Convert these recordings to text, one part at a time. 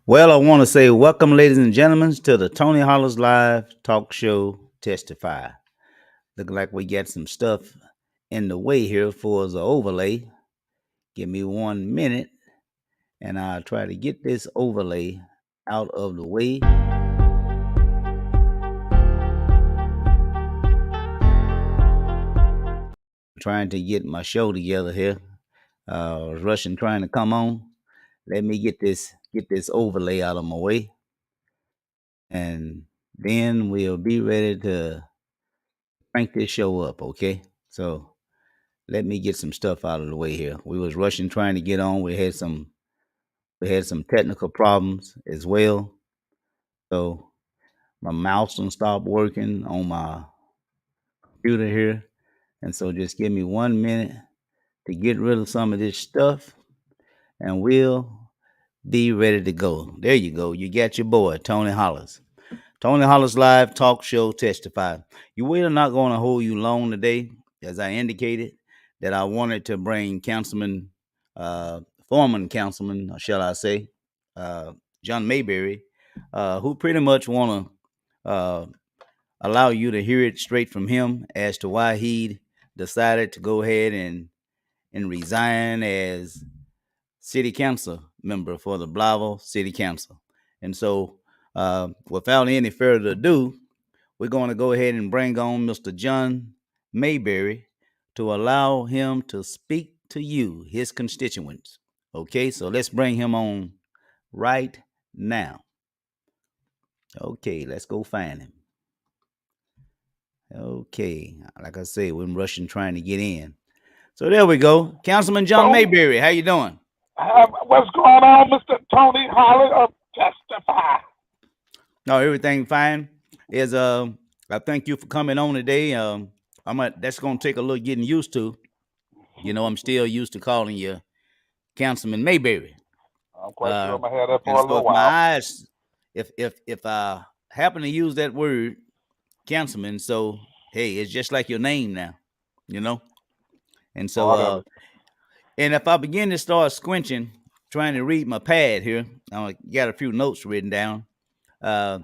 Well, I want to say welcome, ladies and gentlemen, to the Tony Hollis Live Talk Show Testify. Look like we got some stuff in the way here for the overlay. Give me 1 minute and I'll try to get this overlay out of the way. Trying to get my show together here. I was rushing trying to come on. Let me get this overlay out of my way. And then we'll be ready to crank this show up, okay? So let me get some stuff out of the way here. We was rushing trying to get on. We had some technical problems as well. So my mouse don't stop working on my computer here. And so just give me 1 minute to get rid of some of this stuff and we'll be ready to go. There you go. You got your boy, Tony Hollis. Tony Hollis Live Talk Show Testify. We're not going to hold you long today, as I indicated, that I wanted to bring former councilman, shall I say, uh, John Mayberry, who pretty much want to allow you to hear it straight from him as to why he decided to go ahead and resign as city council member for the Blytheville City Council. And so, without any further ado, we're going to go ahead and bring on Mr. John Mayberry to allow him to speak to you, his constituents. Okay, so let's bring him on right now. Okay, let's go find him. Okay, like I said, we're rushing trying to get in. So there we go. Councilman John So, Mayberry, how you doing? what's going on, Mr. Tony Hollis of Testify? No, everything fine. Is I thank you for coming on today. That's gonna take a little getting used to. I'm still used to calling you Councilman Mayberry. I'm quite sure Uh, I'm gonna have that for and a so little if my while. eyes, if I happen to use that word, Councilman, so hey, it's just like your name now, you know. And so, Part of it. and if I begin to start squinching, trying to read my pad here, I got a few notes written down. Uh,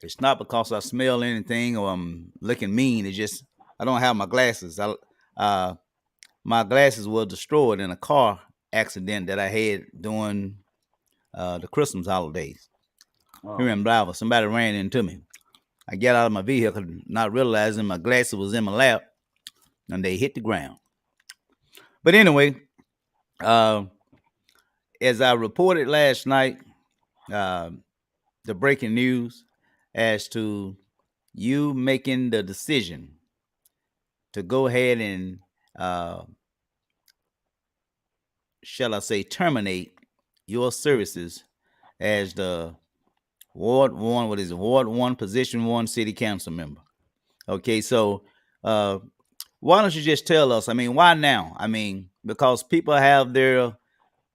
it's not because I smell anything or I'm looking mean. It's just I don't have my glasses. My glasses were destroyed in a car accident that I had during the Christmas holidays here Oh, in Blytheville. Somebody ran into me. I got out of my vehicle, not realizing my glasses was in my lap, and they hit the ground. But anyway, uh, as I reported last night, uh, the breaking news as to you making the decision to go ahead and, uh, shall I say, terminate your services as the Ward One. What is it? Ward One, Position One, City Council member. Okay, so uh, why don't you just tell us? I mean, why now? I mean, because people have their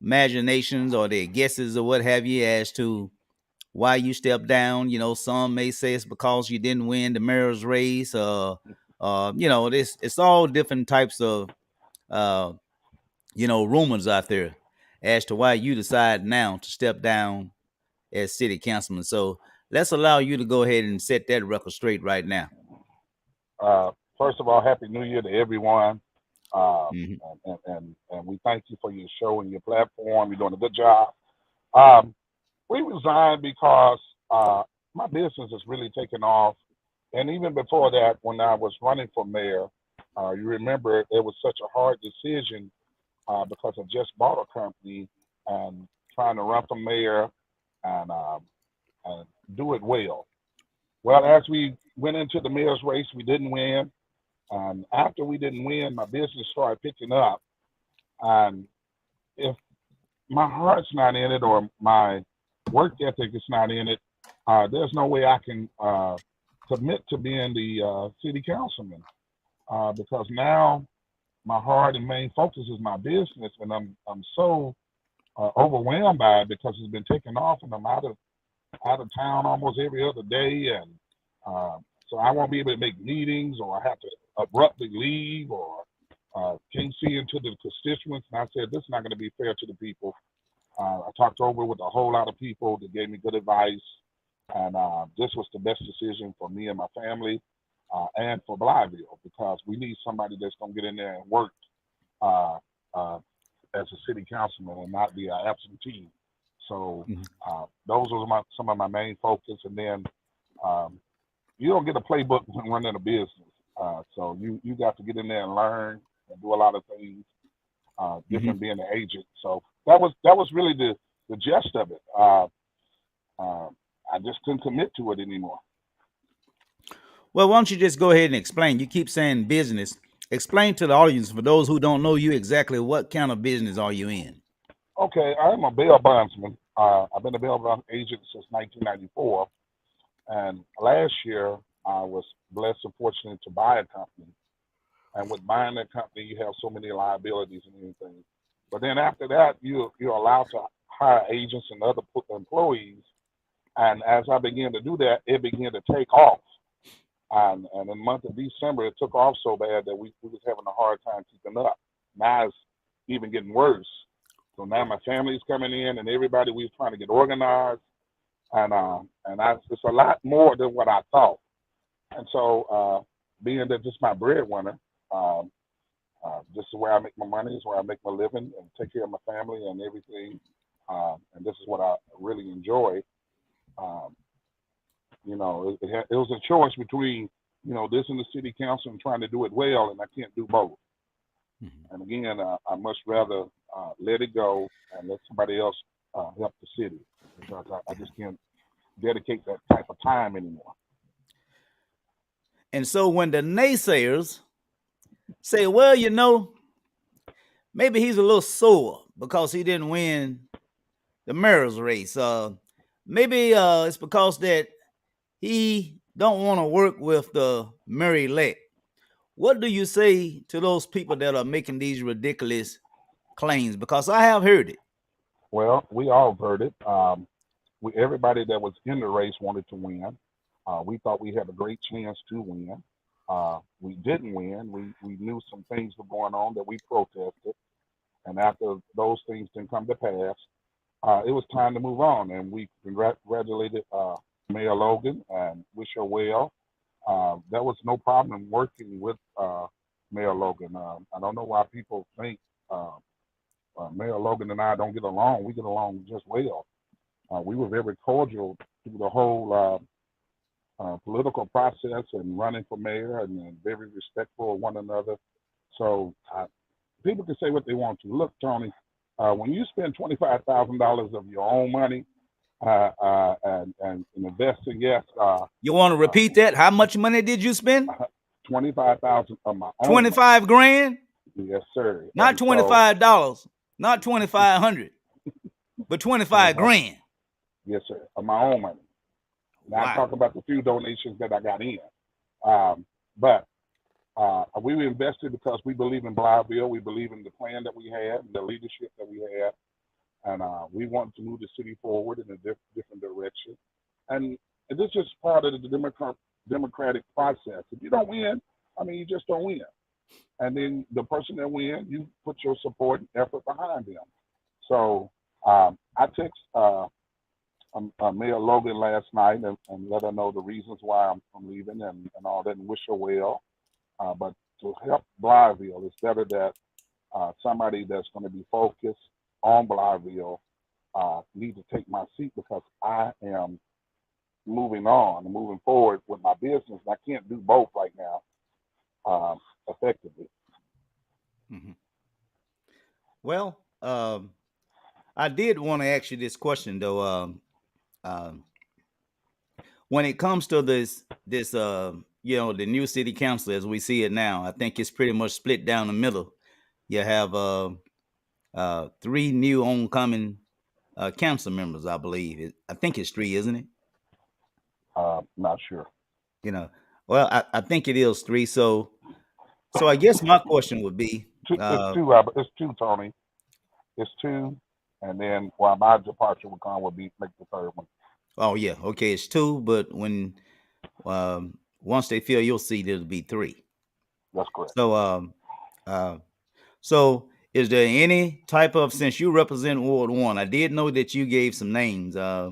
imaginations or their guesses or what have you as to why you stepped down. Some may say it's because you didn't win the mayor's race. It's all different types of uh, rumors out there as to why you decide now to step down as city councilman. So let's allow you to go ahead and set that record straight right now. first of all, Happy New Year to everyone. Hmm. And we thank you for your show and your platform. You're doing a good job. Um, we resigned because my business is really taking off. And even before that, when I was running for mayor, you remember it was such a hard decision because I just bought a company and trying to run for mayor and do it well. Well, as we went into the mayor's race, we didn't win. And after we didn't win, my business started picking up. And if my heart's not in it or my work ethic is not in it, there's no way I can commit to being the city councilman because now my heart and main focus is my business, and I'm so overwhelmed by it because it's been taking off, and I'm out of town almost every other day, and uh, so I won't be able to make meetings, or I have to abruptly leave, or can't see into the constituents. And I said this is not going to be fair to the people. I talked over with a whole lot of people that gave me good advice, and this was the best decision for me and my family, and for Blytheville, because we need somebody that's going to get in there and work uh, uh, as a city councilman and not be an absentee. So Mhm. those were some of my main focus. And then um, you don't get a playbook when running a business, so you got to get in there and learn and do a lot of things, different Mhm. being an agent. So that was really the gist of it. Uh, I just couldn't commit to it anymore. Well, why don't you just go ahead and explain? You keep saying business. Explain to the audience, for those who don't know you, exactly what kind of business are you in? Okay, I'm a bail bondsman. I've been a bail bond agent since 1994, and last year I was blessed and fortunate to buy a company. And with buying that company, you have so many liabilities and everything. But then after that, you're allowed to hire agents and other employees. And as I began to do that, it began to take off. And in the month of December, it took off so bad that we was having a hard time keeping up. Now it's even getting worse. So now my family's coming in, and everybody we're trying to get organized, and it's a lot more than what I thought. And so, being that this is my breadwinner, um, this is where I make my money, this is where I make my living and take care of my family and everything. And this is what I really enjoy. Um, it was a choice between, this and the city council and trying to do it well, and I can't do both. Mhm. And again, I much rather let it go and let somebody else help the city, because I just can't dedicate that type of time anymore. And so when the naysayers say, well, maybe he's a little sore because he didn't win the mayor's race. Maybe it's because that he don't want to work with the mayor elect. What do you say to those people that are making these ridiculous claims? Because I have heard it. Well, we all voted. Everybody that was in the race wanted to win. We thought we had a great chance to win. We didn't win. We knew some things were going on that we protested, and after those things didn't come to pass, it was time to move on. And we congratulated Mayor Logan and wish her well. There was no problem working with Mayor Logan. I don't know why people think uh, Mayor Logan and I don't get along. We get along just well. We were very cordial through the whole political process and running for mayor, and very respectful of one another. So people can say what they want to. Look, Tony, when you spend $25,000 of your own money and investing, yes, You want to repeat that? How much money did you spend? 25,000 of my own money. 25 grand? Yes, sir. Not And so $25, not 2,500, but 25 uh grand. yes, sir, of my own money. Now I'm Wow. talking about the few donations that I got in. But we were invested because we believe in Blytheville. We believe in the plan that we had, the leadership that we had, and we want to move the city forward in a different direction. And this is part of the democratic process. If you don't win, I mean, you just don't win. And then the person that wins, you put your support and effort behind them. So I text Mayor Logan last night and let her know the reasons why I'm leaving and all that, and wish her well. But to help Blytheville, it's better that somebody that's going to be focused on Blytheville need to take my seat, because I am moving on and moving forward with my business. And I can't do both right now effectively. Mhm. Well, I did want to ask you this question though. Um, when it comes to this, the new city council as we see it now, I think it's pretty much split down the middle. You have three new oncoming council members, I believe. I think it's three, isn't it? Not sure. You know, well, I think it is three. So I guess my question would be, It's uh, two. It's two, Tony. It's two, and then while my departure will come, will be make the third one. oh yeah, okay, it's two, but when once they fill your seat, it'll be three. That's correct. So uh, so is there any type of, since you represent Ward One, I did know that you gave some names. I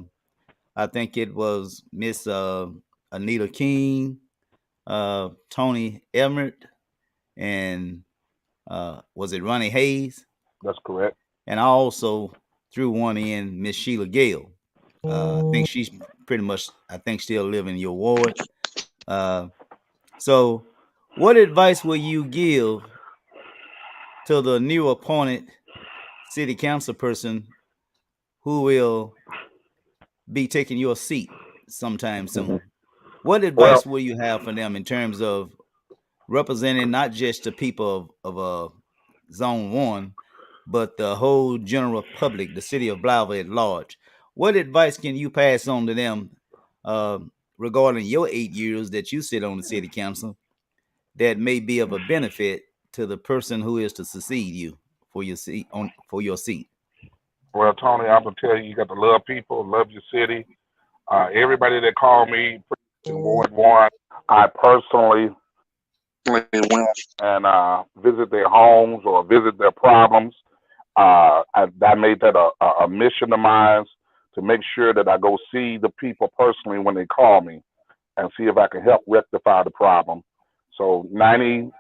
think it was Miss Anita King, Tony Everett, and was it Ronnie Hayes? That's correct. And I also threw one in Miss Sheila Gale. I think she's pretty much, I think, still living in your ward. Uh, so, what advice will you give to the new appointed city council person who will be taking your seat sometime Hmm. soon? What Well, advice will you have for them in terms of representing not just the people of Zone 1, but the whole general public, the city of Blytheville at large? What advice can you pass on to them uh, regarding your 8 years that you sit on the city council that may be of a benefit to the person who is to succeed you for your seat for your seat? well, Tony, I'm gonna tell you, you got to love people, love your city. Everybody that called me in Ward One, I personally went and visit their homes or visit their problems. I made that a mission of mine to make sure that I go see the people personally when they call me and see if I can help rectify the problem. So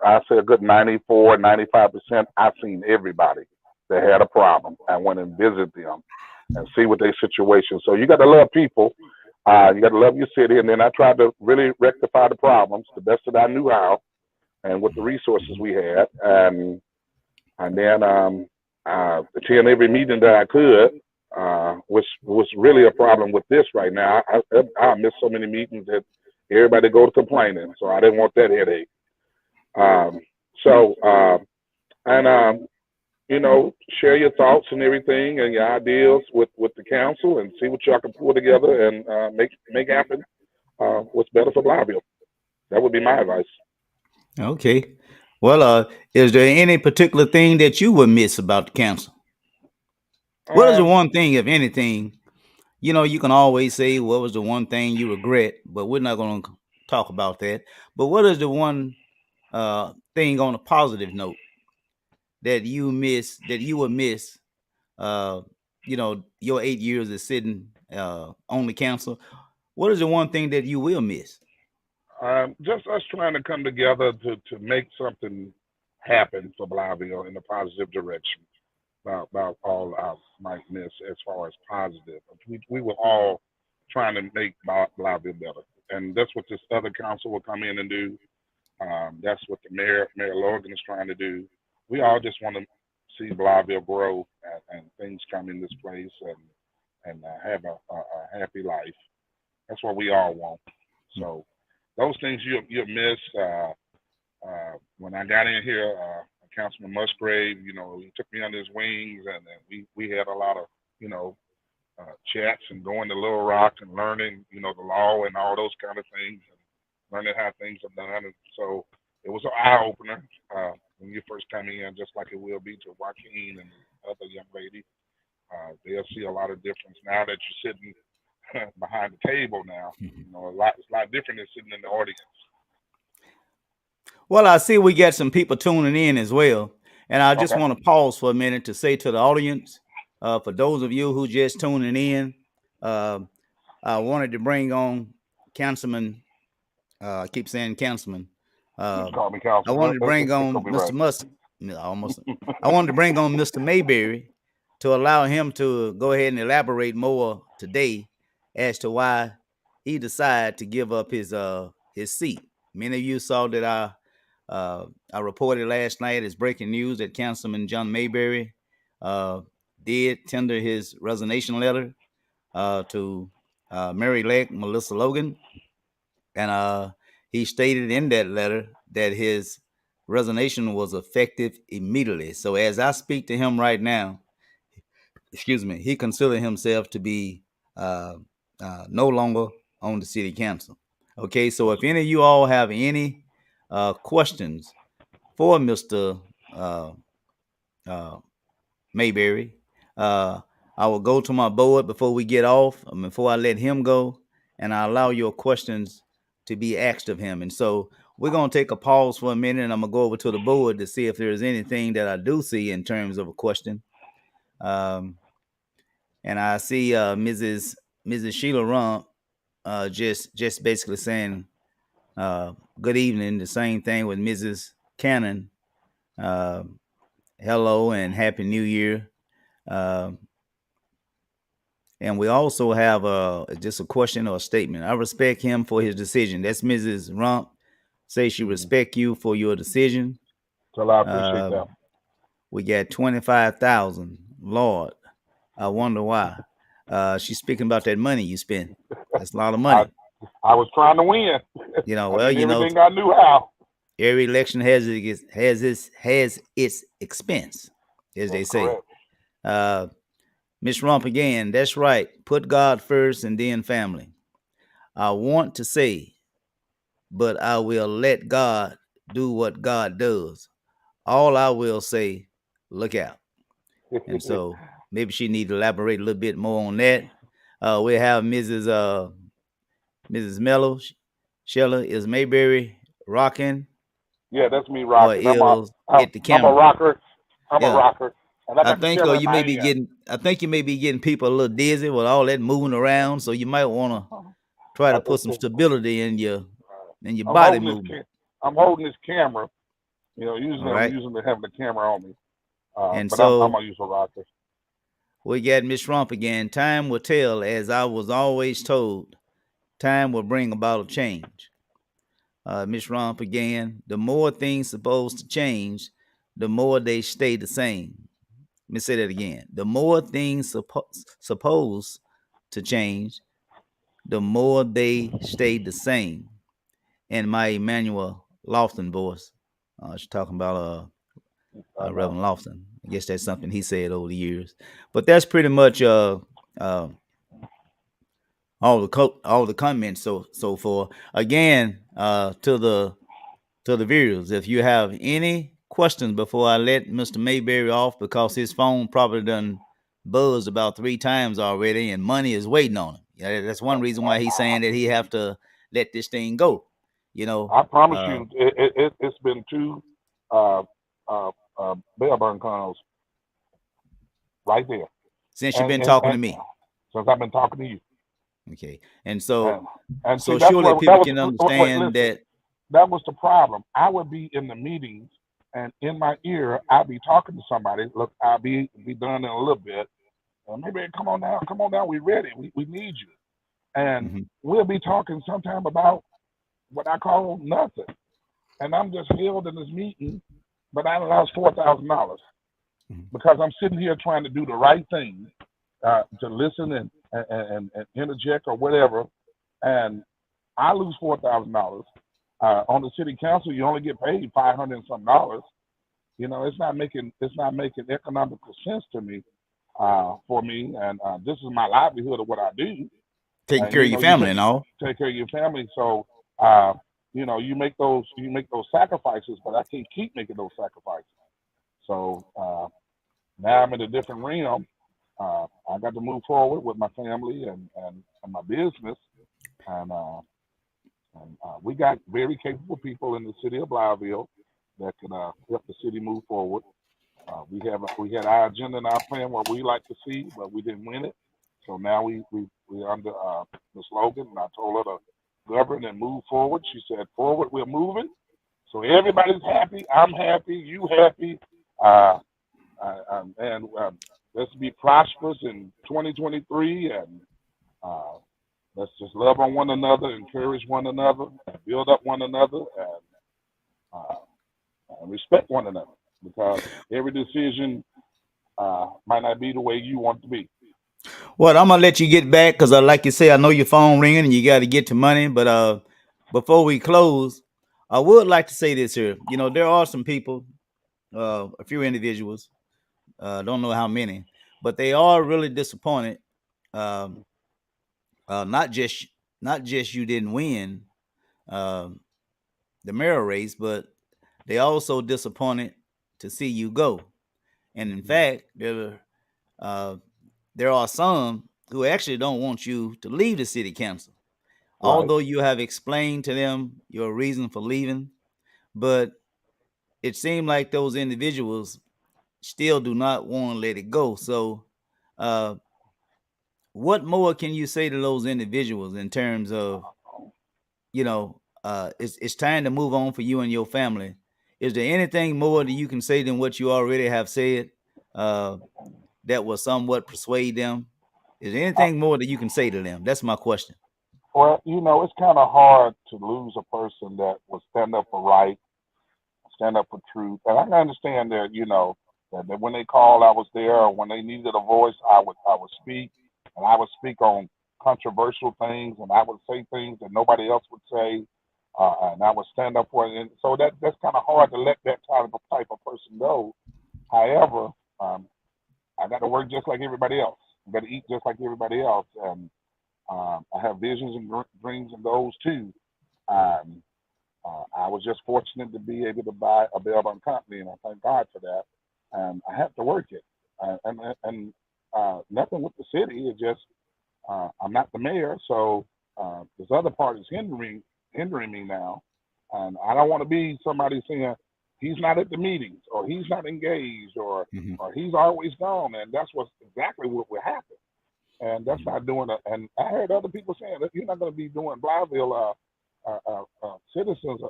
I say a good 94, 95%, I've seen everybody that had a problem. I went and visit them and see what their situation. So you got to love people. You got to love your city. And then I tried to really rectify the problems the best that I knew how and with the resources we had. And then attend every meeting that I could, which was really a problem with this right now. I miss so many meetings that everybody go to complaining, so I didn't want that headache. Um, so and you know, share your thoughts and everything and your ideas with the council and see what y'all can pull together and make happen. What's better for Blytheville? That would be my advice. Okay. Well, is there any particular thing that you would miss about the council? What is the Um, one thing, if anything, you can always say what was the one thing you regret, but we're not going to talk about that. But what is the one thing on a positive note that you miss, that you would miss, uh, your 8 years of sitting on the council? What is the one thing that you will miss? just us trying to come together to make something happen for Blytheville in a positive direction. About all I might miss as far as positive. We were all trying to make Blytheville better, and that's what this other council will come in and do. That's what the Mayor Logan is trying to do. We all just want to see Blytheville grow and things come in this place and have a happy life. That's what we all want. So those things you miss. When I got in here, Councilman Musgrave, he took me under his wings, and we had a lot of, you know, chats and going to Little Rock and learning, the law and all those kind of things, and learning how things are done. And so it was an eye opener when you first come in, just like it will be to Joaquin and the other young lady. They'll see a lot of difference now that you're sitting behind the table. Now, it's a lot different than sitting in the audience. Well, I see we got some people tuning in as well. And I just Okay. want to pause for a minute to say to the audience, for those of you who just tuning in, uh, I wanted to bring on Councilman, I keep saying Councilman. You Uh, can call me I Councilman. wanted to bring It on could be Mr. right. Musk. No, almost. I wanted to bring on Mr. Mayberry to allow him to go ahead and elaborate more today as to why he decided to give up his seat. Many of you saw that I reported last night as breaking news that Councilman John Mayberry uh, did tender his resignation letter to Mary Lake Melissa Logan, and he stated in that letter that his resignation was effective immediately. So as I speak to him right now, excuse me, he considered himself to be uh, no longer on the city council. Okay, so if any of you all have any questions for Mr. Uh, uh, Mayberry, uh, I will go to my board before we get off, before I let him go, and I allow your questions to be asked of him. And so we're gonna take a pause for a minute, and I'm gonna go over to the board to see if there's anything that I do see in terms of a question. Um, and I see Mrs. Sheila Rump just basically saying good evening. The same thing with Mrs. Cannon. Uh, Hello and happy New Year. Um, and we also have just a question or a statement. I respect him for his decision. That's Mrs. Rump. Say she Mhm. respect you for your decision. So I appreciate Uh, that. we got 25,000. Lord, I wonder why. She's speaking about that money you spent. That's a lot of I money. I was trying to win. I Well, did everything I knew how. every election has its expense, as they That's say. correct. Uh, Miss Rump again. That's right. Put God first and then family. I want to say, but I will let God do what God does. All I will say, look out. And so maybe she need to elaborate a little bit more on that. We have Mrs. Mello. Sheila, is Mayberry rocking Yeah, that's me or rocking. is it the I'm a camera? rocker. I'm a Yeah. rocker, and I I got the think camera in you my may be hand. getting people a little dizzy with all that moving around. So you might want to try to put some It's, stability in your I'm body holding this movement. I'm holding this camera. All Usually I'm right. using to having the camera on me. And But I'm so gonna use a rocker. we got Miss Rump again. Time will tell, as I was always told. Time will bring about a change. Miss Rump again. The more things supposed to change, the more they stay the same. Let me say that again. The more things supposed to change, the more they stay the same. In my Emmanuel Lofton voice, she's talking about I know. Reverend Lofton. I guess that's something he said over the years. But that's pretty much uh, all the comments so far. Again, to the viewers, if you have any questions before I let Mr. Mayberry off, because his phone probably done buzzed about 3 times already, and money is waiting on him. Yeah, that's one reason why he's saying that he have to let this thing go. You know, I promise uh, you, it's been two uh, uh, bell burn calls right there, since you've and, been and talking to and me, since I've been talking to you, okay, and and see so that's surely where that people was. can Wait, understand listen, that. that was the problem. I would be in the meetings, and in my ear, I'd be talking to somebody. Look, I'll be done in a little bit. Maybe come on down. We ready. We need you. And Mhm. we'll be talking sometime about what I call nothing. And I'm just held in this meeting, but I lost $4,000 Mhm. because I'm sitting here trying to do the right thing, to listen and interject or whatever, and I lose $4,000. On the city council, you only get paid 500 and some dollars. It's not making economical sense to me, for me, and this is my livelihood of what I do. Taking And care of your you family and all. take care of your family. So uh, you make those sacrifices, but I can't keep making those sacrifices. So now I'm in a different realm. I got to move forward with my family and my business, and we got very capable people in the city of Blytheville that can help the city move forward. We had our agenda and our plan what we like to see, but we didn't win it. So now we under the slogan, and I told her to govern and move forward. She said, "Forward, we're moving." So everybody's happy. I'm happy. You happy? Uh, and let's be prosperous in 2023, and uh, let's just love on one another, encourage one another, build up one another, uh, and respect one another. Because every decision might not be the way you want it to be. Well, I'm gonna let you get back because, like you say, I know your phone ringing and you got to get to money. But before we close, I would like to say this here. You know, there are some people, a few individuals, don't know how many, but they are really disappointed. Um, not just you didn't win um, the mayor race, but they also disappointed to see you go. And in Mm-hmm. fact, uh, there are some who actually don't want you to leave the city council. Right. Although you have explained to them your reason for leaving, but it seemed like those individuals still do not want to let it go. So, uh, what more can you say to those individuals in terms of, it's time to move on for you and your family? Is there anything more that you can say than what you already have said, uh, that will somewhat persuade them? Is there I, anything more that you can say to them? That's my question. well, it's kind of hard to lose a person that will stand up for right, stand up for truth. And I can understand that, that when they called, I was there. Or when they needed a voice, I would speak, and I would speak on controversial things, and I would say things that nobody else would say, and I would stand up for it. And so that's kind of hard to let that type of person go. However, um, I got to work just like everybody else. I got to eat just like everybody else, and I have visions and dreams and goals too. Um, I was just fortunate to be able to buy a Belbon company, and I thank God for that. And I have to work it, and nothing with the city. It's just I'm not the mayor, so this other part is hindering me now, and I don't want to be somebody saying he's not at the meetings or he's not engaged Hmm. or he's always gone, and that's what's exactly what would happen. And that's not doing it. And I heard other people saying that you're not going to be doing Blytheville citizens.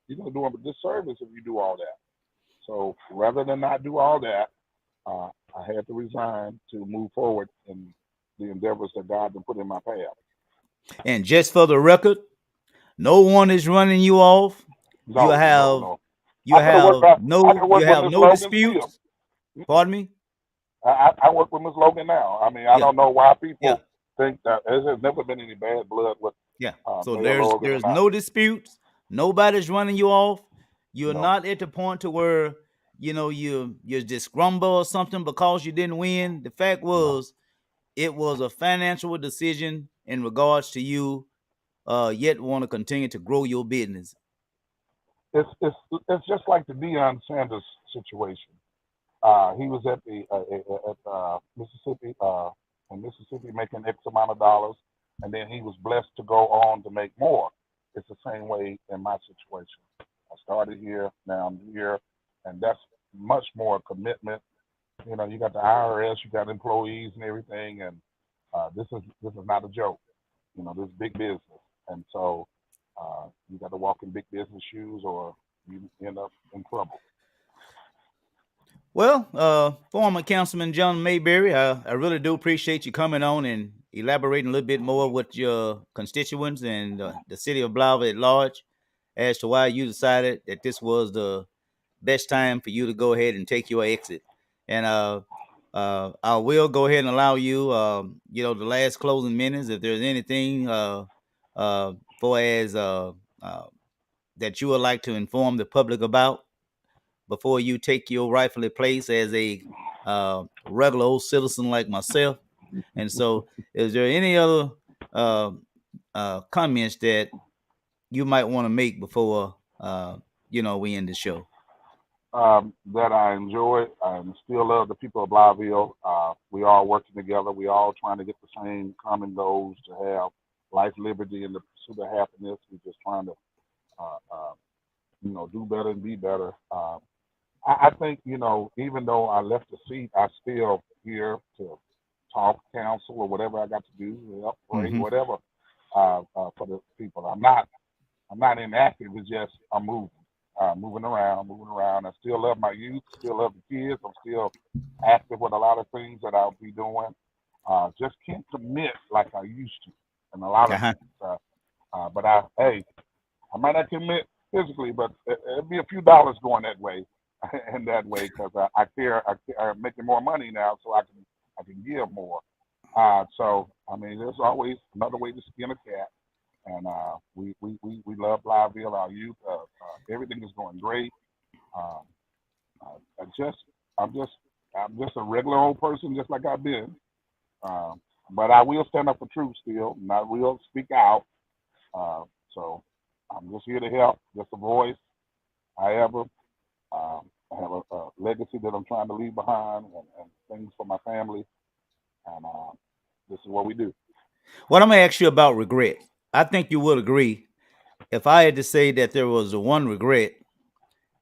You're going to do them a disservice if you do all that. So rather than not do all that, uh, I had to resign to move forward in the endeavors that God had put in my path. And just for the record, no one is running you off. You No, no, have no. you have I could work with Miss no Logan still. disputes. Pardon me. I work with Miss Logan now. I mean, I Yeah, don't know why yeah, people think that there's never been any bad blood with yeah. So Mayor there's Logan and there's I. no disputes. Nobody's running you off. You're No, not at the point to where you're just grumble or something because you didn't win. The fact no. was it was a financial decision in regards to you, yet want to continue to grow your business. It's just like the Deion Sanders situation. He was at the at Mississippi in Mississippi making X amount of dollars, and then he was blessed to go on to make more. It's the same way in my situation. I started here, now I'm here, and that's much more commitment. You got the IRS, you got employees and everything, and this is not a joke. This is big business, and so you got to walk in big business shoes, or you end up in trouble. Well, former Councilman John Mayberry, I really do appreciate you coming on and elaborating a little bit more with your constituents and the city of Blythe at large as to why you decided that this was the best time for you to go ahead and take your exit. And I will go ahead and allow you, the last closing minutes, if there's anything for as uh, that you would like to inform the public about before you take your rightfully place as a regular old citizen like myself. And so, is there any other uh, comments that you might want to make before we end the show? That I enjoy and still love the people of Blytheville. We all working together. We all trying to get the same common goals to have life, liberty, and the pursuit of happiness. We're just trying to, do better and be better. I think, even though I left the seat, I still here to talk, counsel, or whatever I got to do, help, pray, Mm-hmm. whatever, for the people. I'm not inactive. It's just I'm moving around, moving around. I still love my youth, still love the kids. I'm still active with a lot of things that I'll be doing. Just can't commit like I used to, and a lot of Uh-huh. things. But hey, I might not commit physically, but it'll be a few dollars going that way, and that way because I care. I'm making more money now, so I can give more. So I mean, there's always another way to skin a cat, and we love Blytheville, our youth. Everything is going great. Um, I just I'm just a regular old person, just like I've been. Um, but I will stand up for truth still, and I will speak out. Uh, so I'm just here to help, just a voice. However, I have a legacy that I'm trying to leave behind, and things for my family, and this is what we do. Well, I'm gonna ask you about regret. I think you would agree if I had to say that there was the one regret.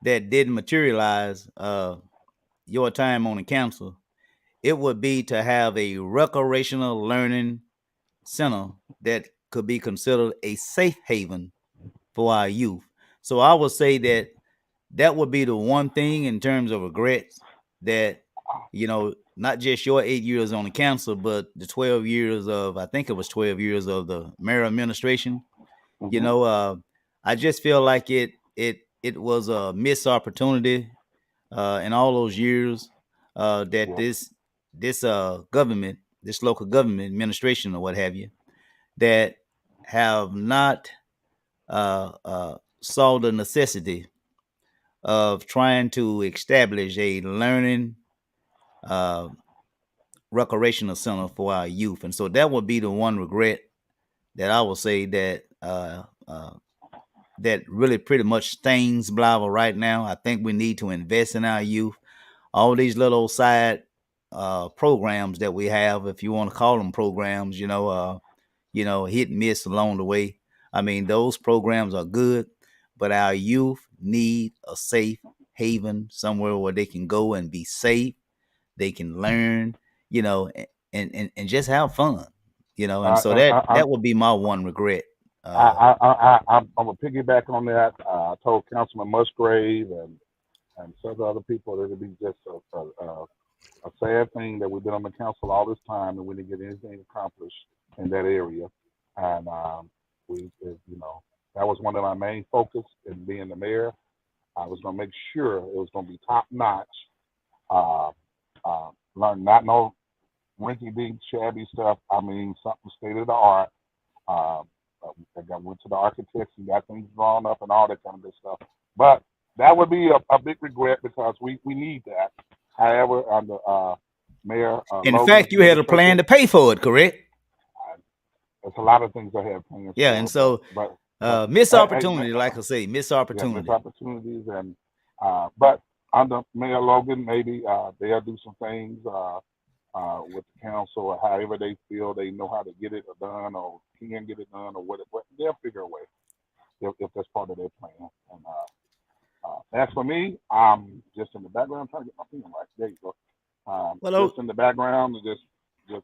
that didn't materialize your time on the council, it would be to have a recreational learning center that could be considered a safe haven for our youth. So I would say that that would be the one thing in terms of regrets that, not just your 8 years on the council, but the 12 years of, I think it was 12 years of the mayor administration. You Mm-hmm. know, I just feel like it was a missed opportunity in all those years that Yeah. this government, this local government administration or what have you, that have not saw the necessity of trying to establish a learning uh, recreational center for our youth. And so that would be the one regret that I would say that really pretty much stains Blytheville right now. I think we need to invest in our youth. All these little side programs that we have, if you want to call them programs, hit and miss along the way. I mean, those programs are good, but our youth need a safe haven somewhere where they can go and be safe. They can learn, and just have fun, and so I, I, I, that would be my one regret. Uh, I'm gonna piggyback on that. I told Councilman Musgrave and several other people that it'd be just a sad thing that we've been on the council all this time and we didn't get anything accomplished in that area. And that was one of my main focus in being the mayor. I was gonna make sure it was gonna be top notch. Uh, Learn not no rinky dink shabby stuff. I mean something state of the art. Um, I went to the architects and got things drawn up and all that kind of good stuff. But that would be a big regret because we need that. However, under Mayor and in Logan's fact, you had a administration, plan to pay for it, correct? there's a lot of things I have plans Yeah, and for, but so but but missed hey, opportunity, like I say, missed yeah, missed opportunity. opportunities and but under Mayor Logan, maybe they'll do some things with the council or however they feel they know how to get it done or can get it done or what they'll figure a way if that's part of their plan. And as for me, I'm just in the background trying to get my finger right. There you go. Well, Just in the background and just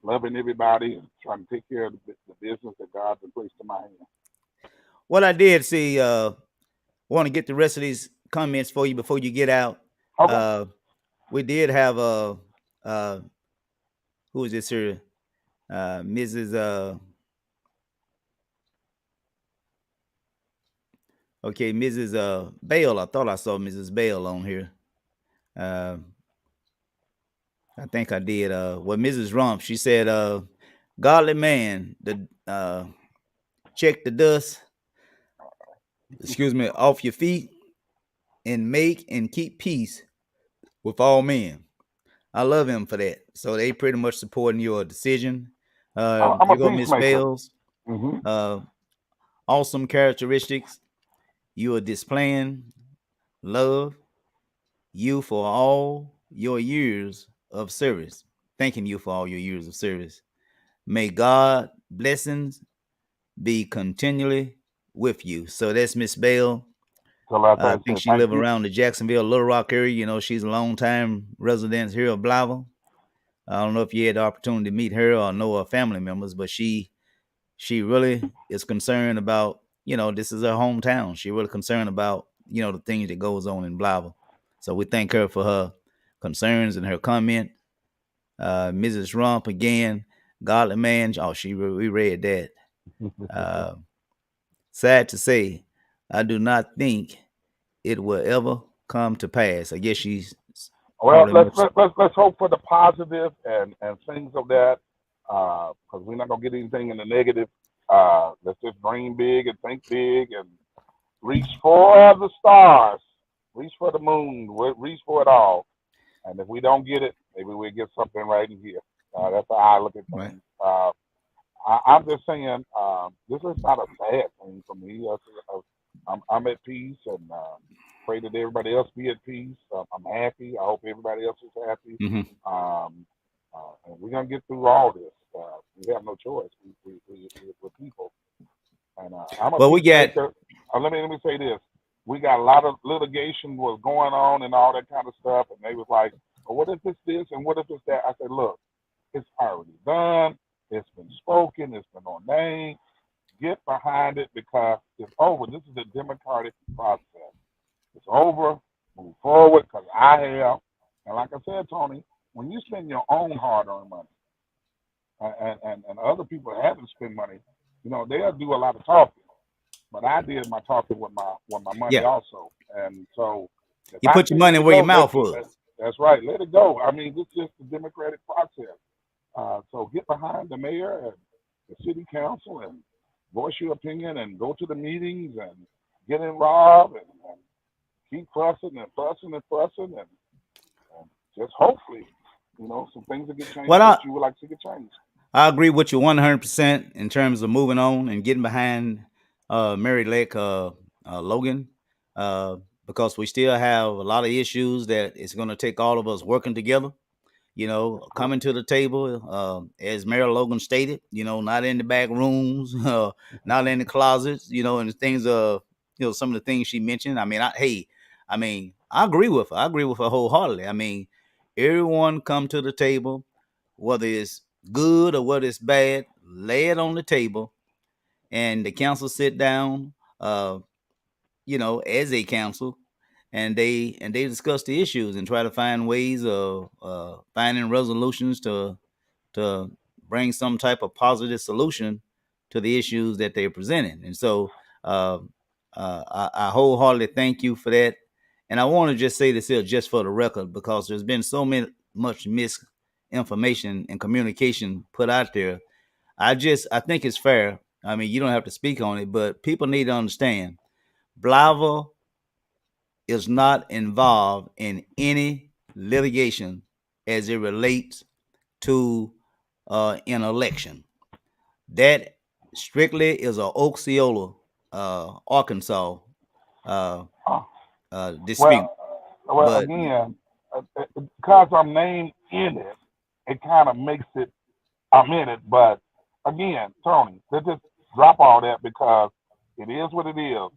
loving everybody and trying to take care of the business that God's been placed in my hands. what I did see, want to get the rest of these comments for you before you get out. Okay. Uh, we did have uh, who is this here? Mrs. Okay, Mrs. Bale. I thought I saw Mrs. Bale on here. Uh, I think I did. Well, Mrs. Rump, she said, "Godly man, the check the dust, excuse me, off your feet, and make and keep peace with all men." I love him for that. So they pretty much supporting your decision. I'm a Here go Miss peacemaker. Bales. Hmm. Uh, awesome characteristics. You are displaying love, you for all your years of service. Thanking you for all your years of service. May God blessings be continually with you. So that's Miss Bale. So like I I think said, she thank live you. around the Jacksonville, Little Rock area. She's a long time resident here of Blytheville. I don't know if you had the opportunity to meet her or know her family members, but she really is concerned about, this is her hometown. She really concerned about, the things that goes on in Blytheville. So we thank her for her concerns and her comment. Mrs. Rump again, godly man. Oh, we read that. Uh, sad to say, I do not think it will ever come to pass. I guess she's Well, probably much. let's hope for the positive and things of that, because we're not gonna get anything in the negative. Let's just dream big and think big and reach for the stars, reach for the moon, reach for it all. And if we don't get it, maybe we'll get something right in here. That's how I look at Right. things. I'm just saying, this is not a bad thing for me. I'm at peace and pray that everybody else be at peace. I'm happy. I hope everybody else is happy. Mm-hmm. Um, and we're gonna get through all this. We have no choice. We're people, and I'm a Well, we got. peacemaker. Let me say this. we got a lot of litigation was going on and all that kind of stuff. And they was like, well, what if it's this and what if it's that? I said, look, it's already done. It's been spoken. It's been ordained. Get behind it because it's over. This is a democratic process. It's over. Move forward because I have. And like I said, Tony, when you spend your own hard-earned money and other people haven't spent money, they'll do a lot of talking. But I did my talking with my money Yeah, also. And so if you I put your say let money it where your go, mouth was. that's right. Let it go. I mean, this is just the democratic process. So get behind the mayor and the city council and voice your opinion and go to the meetings and get involved and keep fussing and fussing and fussing and just hopefully, some things will get changed Well, that I you would like to see get changed. I agree with you 100% in terms of moving on and getting behind Mary Lake Logan, uh, because we still have a lot of issues that it's going to take all of us working together. That's correct. Coming to the table, as Mayor Logan stated, not in the back rooms, not in the closets, and things, some of the things she mentioned. I mean, I agree with her. I agree with her wholeheartedly. I mean, everyone come to the table, whether it's good or whether it's bad, lay it on the table, and the council sit down, uh, as a council, and they discuss the issues and try to find ways of finding resolutions to bring some type of positive solution to the issues that they're presenting. And so uh, I wholeheartedly thank you for that. And I want to just say this here just for the record because there's been much misinformation and communication put out there. I think it's fair. I mean, you don't have to speak on it, but people need to understand Blytheville is not involved in any litigation as it relates to an election. That strictly is a Osceola, Arkansas uh, Uh, dispute. well, But again, because I'm named in it, it kind of makes it I'm in it. But again, Tony, let's just drop all that because it is what it is.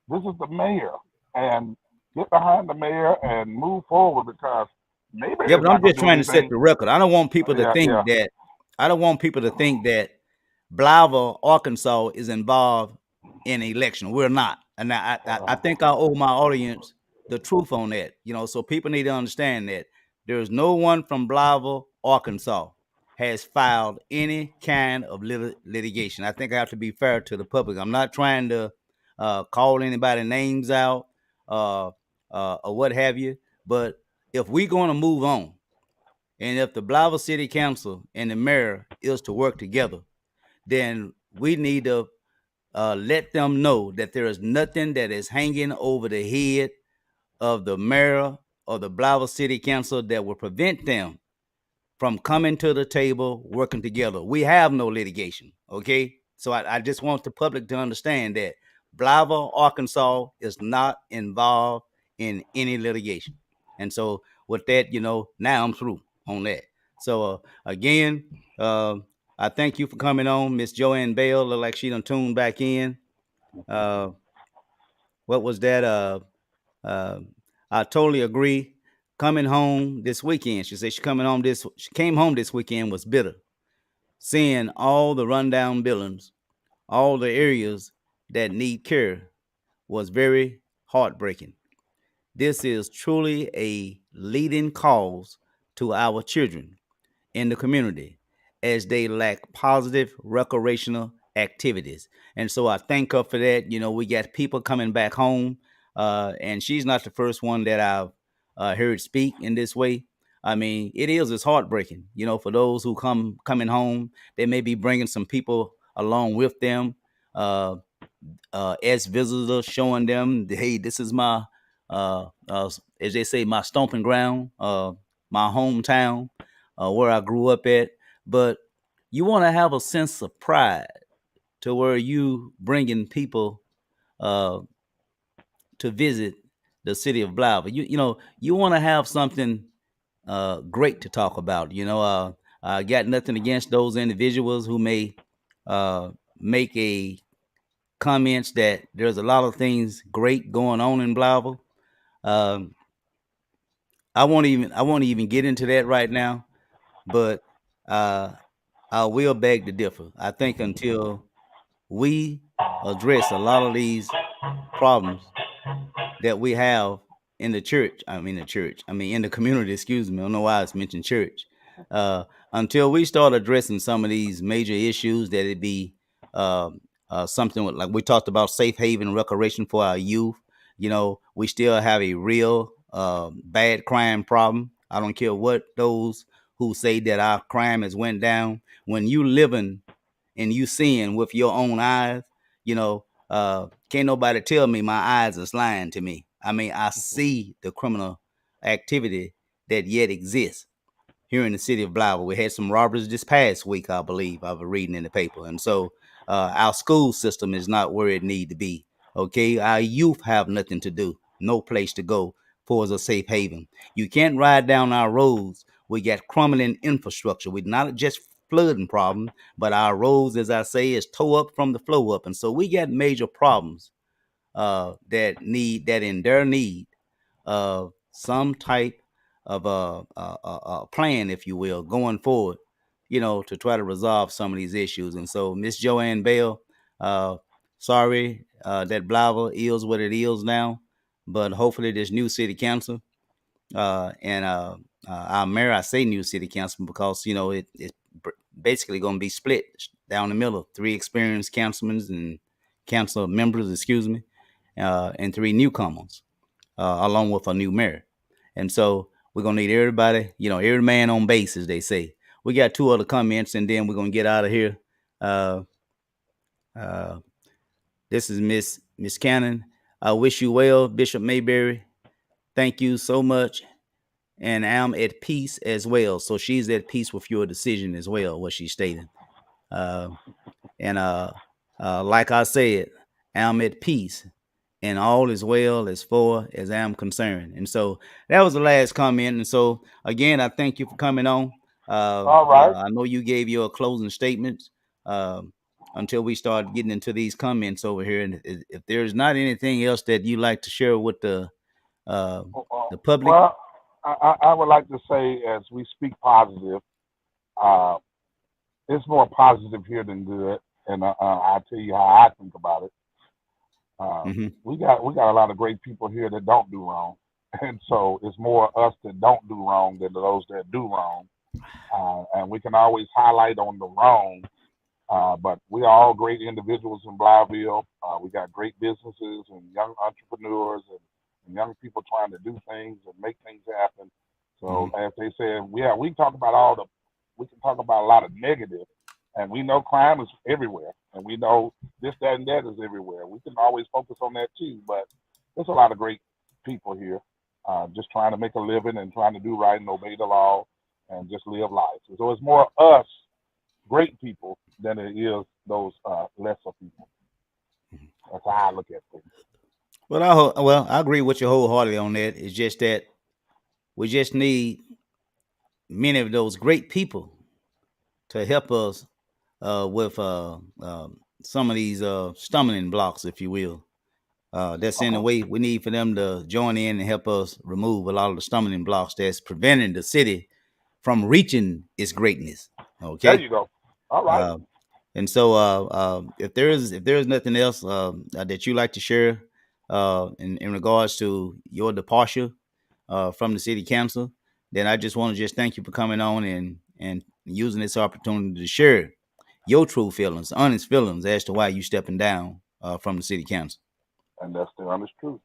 This is the mayor, and get behind the mayor and move forward because maybe yeah, it's but I'm not going just to do trying to set anything. the record. I don't want people to Yeah, yeah. think that. I don't want people to think that Blytheville, Arkansas, is involved in an election. We're not, and I Uh, think I owe my audience the truth on that. So people need to understand that there's no one from Blytheville, Arkansas, has filed any kind of litigation. I think I have to be fair to the public. I'm not trying to call anybody names out uh, or what have you, but if we're going to move on, and if the Blytheville City Council and the mayor is to work together, then we need to let them know that there is nothing that is hanging over the head of the mayor or the Blytheville City Council that will prevent them from coming to the table, working together. We have no litigation, okay? So I just want the public to understand that Blytheville, Arkansas is not involved in any litigation. And so with that, now I'm through on that. So again, uh, I thank you for coming on, Miss Joanne Bell. Look like she done tuned back in. Uh, what was that? Uh, I totally agree. Coming home this weekend, she said she came home this weekend was bitter, seeing all the rundown buildings, all the areas that need care was very heartbreaking. This is truly a leading cause to our children in the community as they lack positive recreational activities. And so I thank her for that. We got people coming back home, and she's not the first one that I've heard speak in this way. I mean, it's heartbreaking, for those who coming home, they may be bringing some people along with them. Uh, as visitors, showing them, hey, this is my, as they say, my stomping ground, my hometown, where I grew up at. But you want to have a sense of pride to where you bringing people uh, to visit the city of Blytheville. You want to have something great to talk about. I got nothing against those individuals who may uh, make a comments that there's a lot of things great going on in Blytheville. Um, I won't even get into that right now, but uh, I will beg to differ. I think until we address a lot of these problems that we have in the church, in the community, excuse me. I don't know why it's mentioned church. Uh, until we start addressing some of these major issues, that it be uh, something like we talked about safe haven recreation for our youth. We still have a real bad crime problem. I don't care what those who say that our crime has went down. When you living and you seeing with your own eyes, can't nobody tell me my eyes is lying to me. I mean, I see the criminal activity that yet exists here in the city of Blytheville. We had some robberies this past week, I believe. I was reading in the paper, and so our school system is not where it need to be. Okay, our youth have nothing to do, no place to go for as a safe haven. You can't ride down our roads. We got crumbling infrastructure. We're not just flooding problem, but our roads, as I say, is toe up from the flow up, and so we got major problems that in their need of some type of a plan, if you will, going forward, to try to resolve some of these issues. And so, Miss Joanne Bell, sorry that Blytheville is what it is now, but hopefully this new city council and our mayor, I say new city council because it's basically going to be split down the middle, three experienced councilmen and council members, excuse me, and three newcomers, along with a new mayor. And so we're gonna need everybody, every man on base, as they say. We got two other comments, and then we're gonna get out of here. Uh, uh, this is Miss Cannon. I wish you well, Bishop Mayberry. Thank you so much, and I'm at peace as well. So she's at peace with your decision as well, what she's stating. Uh, and like I said, I'm at peace, and all is well as far as I'm concerned. And so that was the last comment. And so again, I thank you for coming on. All right. I know you gave your closing statements uh, until we start getting into these comments over here. And if there's not anything else that you like to share with uh, the public. Well, I would like to say, as we speak positive, uh, it's more positive here than good, and I'll tell you how I think about it. Hmm. We got a lot of great people here that don't do wrong, and so it's more us that don't do wrong than those that do wrong. And we can always highlight on the wrong, but we are all great individuals in Blytheville. We got great businesses and young entrepreneurs and young people trying to do things and make things happen. So Hmm. as they said, yeah, we can talk about a lot of negative, and we know crime is everywhere, and we know this, that, and that is everywhere. We can always focus on that too, but there's a lot of great people here, just trying to make a living and trying to do right and obey the law and just live life. So it's more us, great people, than it is those lesser people. That's how I look at things. Well, I agree with you wholeheartedly on that. It's just that we just need many of those great people to help us with some of these stumbling blocks, if you will. That's in the Uh-huh. way we need for them to join in and help us remove a lot of the stumbling blocks that's preventing the city from reaching its greatness. There Okay. you go. All right. Uh, and so, if there is nothing else that you like to share in regards to your departure from the city council, then I just want to just thank you for coming on and using this opportunity to share your true feelings, honest feelings as to why you stepping down from the city council. And that's the honest truth.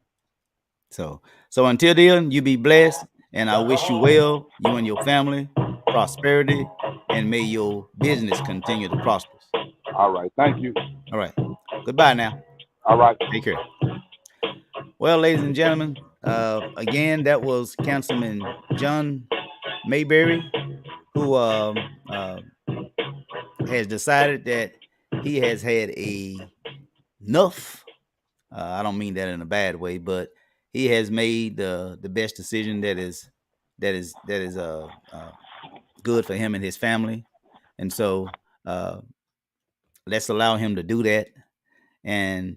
So, so until then, you be blessed, and I wish you well, you and your family, prosperity, and may your business continue to prosper. All right. Thank you. All right. Goodbye now. All right. Take care. Well, ladies and gentlemen, again, that was Councilman John Mayberry, who has decided that he has had enough. I don't mean that in a bad way, but he has made the best decision that is good for him and his family, and so uh, let's allow him to do that. and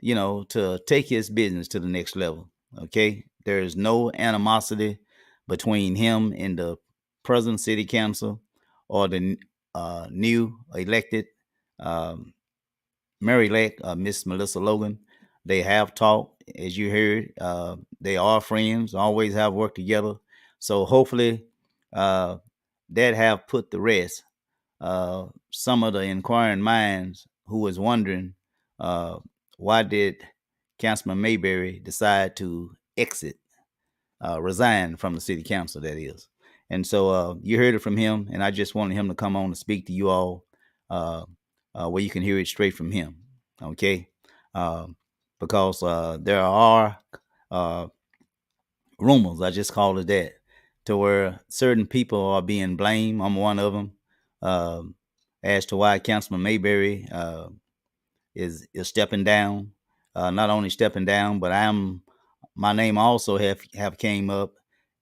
to take his business to the next level. Okay, there is no animosity between him and the present city council or the new elected um, mayor-elect Miss Melissa Logan. They have talked, as you heard. They are friends, always have worked together. So hopefully, uh, that have put to rest some of the inquiring minds who was wondering uh, why did Councilman Mayberry decide to exit, resign from the city council, that is. And so you heard it from him, and I just wanted him to come on to speak to you all uh, where you can hear it straight from him, okay? Um, because there are uh, rumors, I just call it that, to where certain people are being blamed. I'm one of them. Um, as to why Councilman Mayberry is stepping down. Not only stepping down, but my name also have came up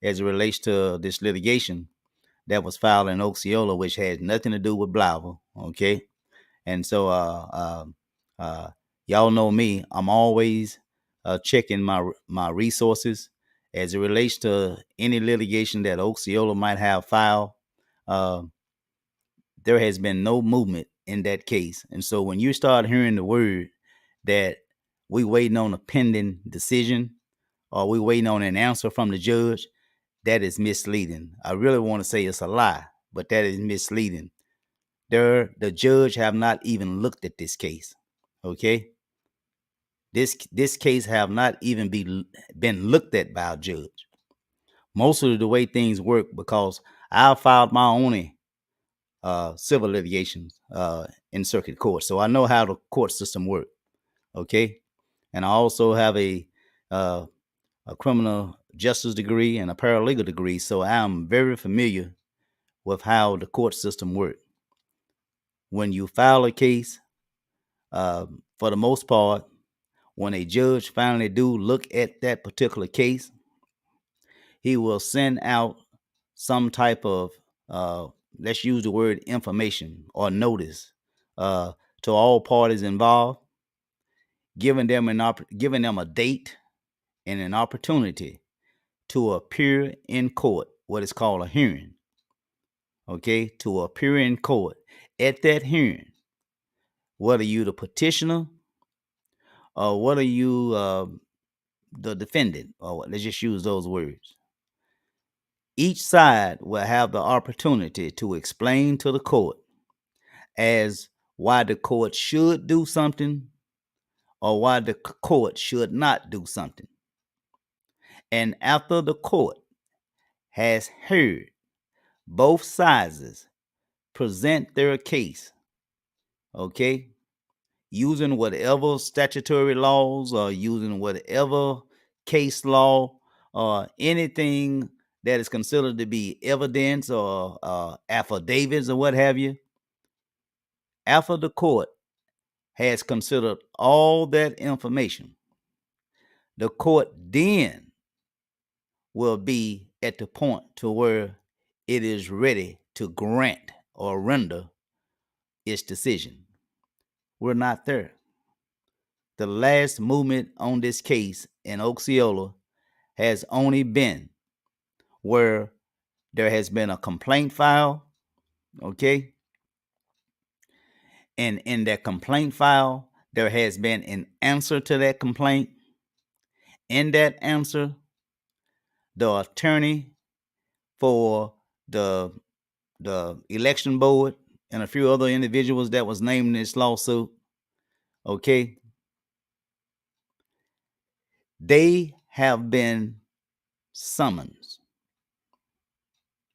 as it relates to this litigation that was filed in Osceola, which has nothing to do with Blytheville. Okay, and so uh, y'all know me. I'm always checking my resources as it relates to any litigation that Osceola might have filed. Uh, there has been no movement in that case. And so when you start hearing the word that we waiting on a pending decision or we waiting on an answer from the judge, that is misleading. I really want to say it's a lie, but that is misleading. The judge have not even looked at this case. Okay? This case have not even been looked at by a judge. Most of the way things work, because I filed my own civil litigations in circuit court. So I know how the court system works. Okay. And I also have uh, a criminal justice degree and a paralegal degree. So I'm very familiar with how the court system works. When you file a case, for the most part, when a judge finally do look at that particular case, he will send out some type of let's use the word information or notice uh, to all parties involved, giving them a date and an opportunity to appear in court, what is called a hearing. Okay, to appear in court. At that hearing, whether you the petitioner or whether you the defendant, or let's just use those words, each side will have the opportunity to explain to the court as why the court should do something or why the court should not do something. And after the court has heard both sides present their case, okay, using whatever statutory laws or using whatever case law or anything that is considered to be evidence or affidavits or what have you, after the court has considered all that information, the court then will be at the point to where it is ready to grant or render its decision. We're not there. The last movement on this case in Osceola has only been where there has been a complaint filed, okay? And in that complaint file, there has been an answer to that complaint. In that answer, the attorney for the the election board and a few other individuals that was named in this lawsuit, okay, they have been summoned.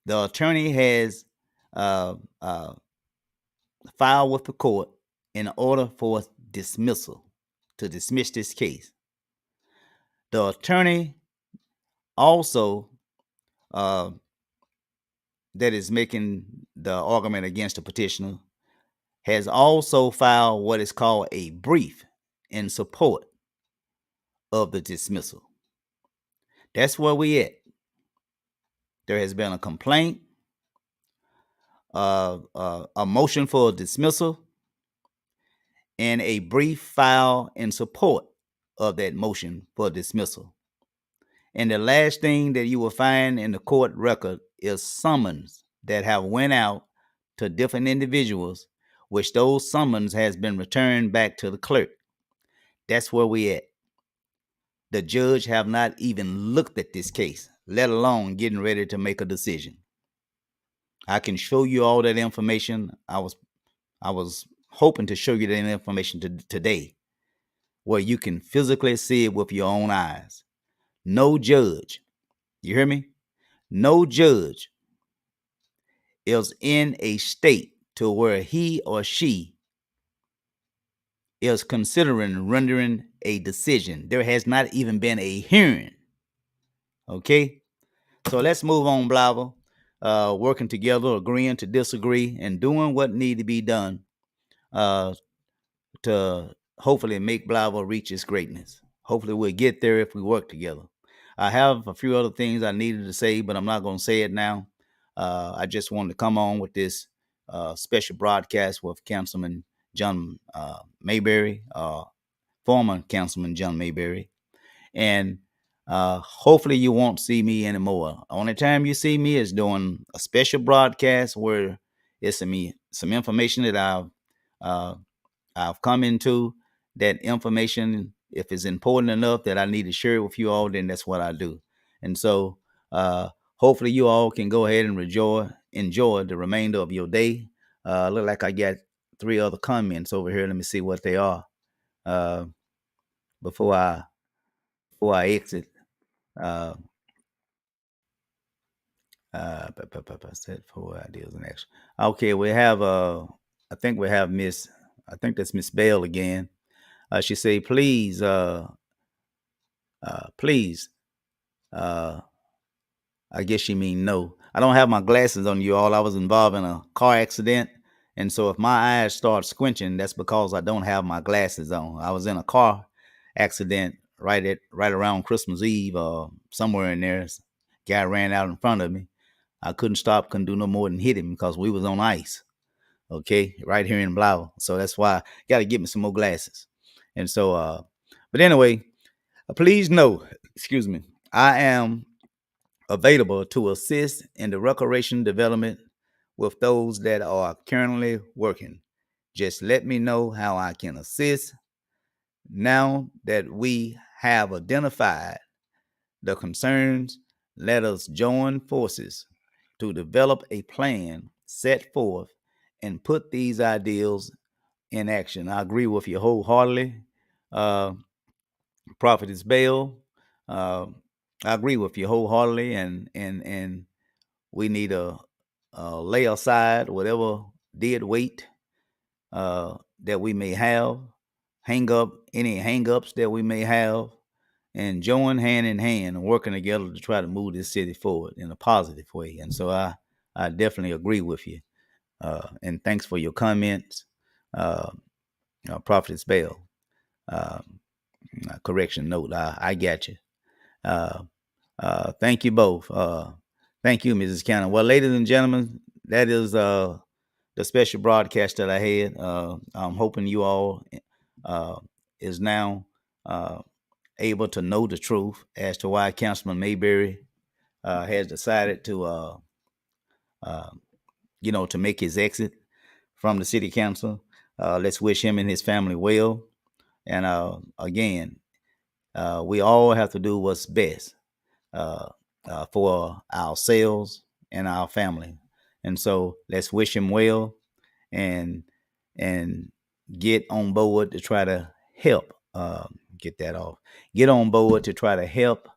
The attorney has uh, uh, filed with the court in order for dismissal, to dismiss this case. The attorney also uh, that is making the argument against the petitioner has also filed what is called a brief in support of the dismissal. That's where we at. There has been a complaint, a motion for dismissal, and a brief file in support of that motion for dismissal. And the last thing that you will find in the court record is summons that have went out to different individuals, which those summons has been returned back to the clerk. That's where we at. The judge have not even looked at this case, let alone getting ready to make a decision. I can show you all that information. I was hoping to show you that information today, where you can physically see it with your own eyes. No judge, you hear me? No judge is in a state to where he or she is considering rendering a decision. There has not even been a hearing. Okay? So let's move on, Blytheville. Working together, agreeing to disagree, and doing what need to be done uh, to hopefully make Blytheville reach its greatness. Hopefully we'll get there if we work together. I have a few other things I needed to say, but I'm not going to say it now. I just wanted to come on with this special broadcast with Councilman John Mayberry, former Councilman John Mayberry. And hopefully you won't see me anymore. Only time you see me is doing a special broadcast where it's some information that I've come into. That information, if it's important enough that I need to share it with you all, then that's what I do. And so hopefully you all can go ahead and enjoy the remainder of your day. Look like I got 3 other comments over here. Let me see what they are uh, before I exit. Uh, Set for ideas and action. Okay, we have I think we have Miss. I think that's Miss Bell again. She say, please. Uh, I guess she mean no. I don't have my glasses on, you all. I was involved in a car accident, and so if my eyes start squinching, that's because I don't have my glasses on. I was in a car accident right around Christmas Eve, somewhere in there. Guy ran out in front of me. I couldn't stop, couldn't do no more than hit him because we was on ice. Okay, right here in Blytheville. So that's why I got to get me some more glasses. And so, but anyway, please know, excuse me, I am available to assist in the recreation development with those that are currently working. Just let me know how I can assist. Now that we have identified the concerns, let us join forces to develop a plan, set forth, and put these ideals in action. I agree with you wholeheartedly, uh, Prophetess Bell. Uh, I agree with you wholeheartedly, and we need to lay aside whatever dead weight that we may have, any hang ups that we may have, and join hand in hand and working together to try to move this city forward in a positive way. And so I definitely agree with you. And thanks for your comments, uh, Prophetess Bell. Uh, Correction note, I got you. Uh, Thank you both. Thank you, Mrs. Cannon. Well, ladies and gentlemen, that is the special broadcast that I had. I'm hoping you all uh, is now able to know the truth as to why Councilman Mayberry has decided to, uh, to make his exit from the city council. Let's wish him and his family well. And again, we all have to do what's best uh, for ourselves and our family. And so let's wish him well and and get on board to try to help get that off. Get on board to try to help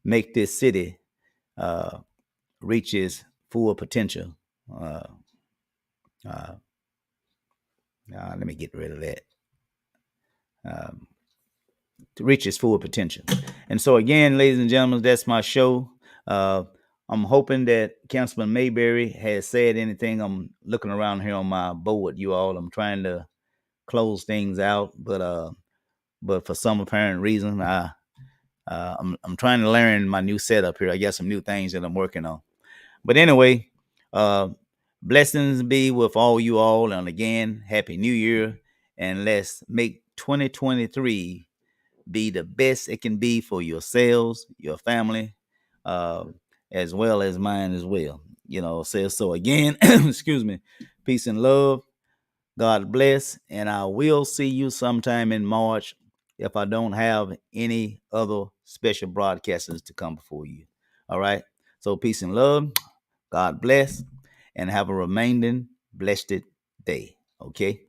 make this city uh, reach its full potential. Uh, uh, Let me get rid of that. Um, to reach its full potential. And so, again, ladies and gentlemen, that's my show. I'm hoping that Councilman Mayberry has said anything. I'm looking around here on my board, you all. I'm trying to close things out, but for some apparent reason, I'm trying to learn my new setup here. I got some new things that I'm working on. But anyway, blessings be with all you all, and again, Happy New Year. and let's make 2023 be the best it can be for yourselves, your family, uh, as well as mine as well. Says so again. Excuse me. Peace and love. God bless, and I will see you sometime in March if I don't have any other special broadcasters to come before you. All right. So peace and love. God bless, and have a remaining blessed day. Okay.